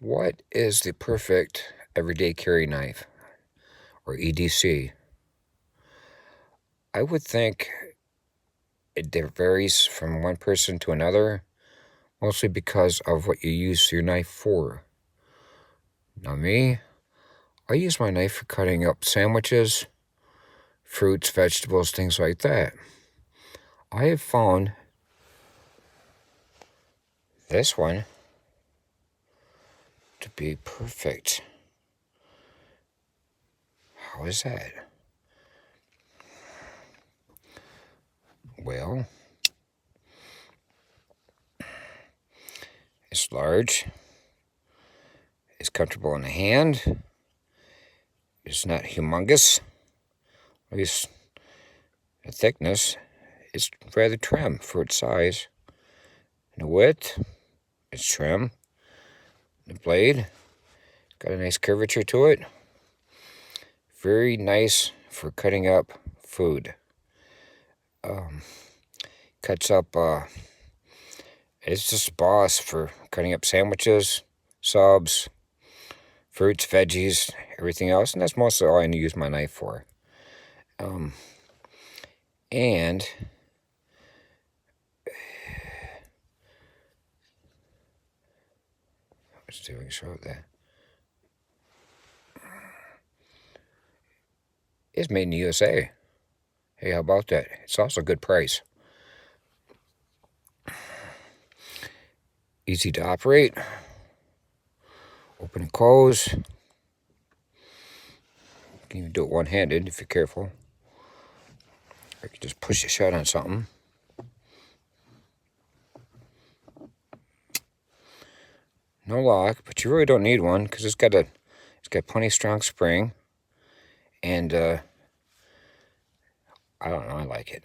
What is the perfect everyday carry knife, or EDC? I would think it varies from one person to another, mostly because of what you use your knife for. Now me, I use my knife for cutting up sandwiches, fruits, vegetables, things like that. I have found this one to be perfect. How is that? Well, it's large, it's comfortable in the hand, it's not humongous, at least the thickness is rather trim for its size. And the width, it's trim. The blade, got a nice curvature to it. Very nice for cutting up food. Cuts up, it's just a boss for cutting up sandwiches, subs, fruits, veggies, everything else. And that's mostly all I use my knife for. And let's see if we can show that. It's made in the USA. Hey, how about that? It's also a good price. Easy to operate. Open and close. You can even do it one-handed if you're careful. Or you can just push it shut on something. No lock, but you really don't need one because it's got plenty strong spring, and I don't know, I like it.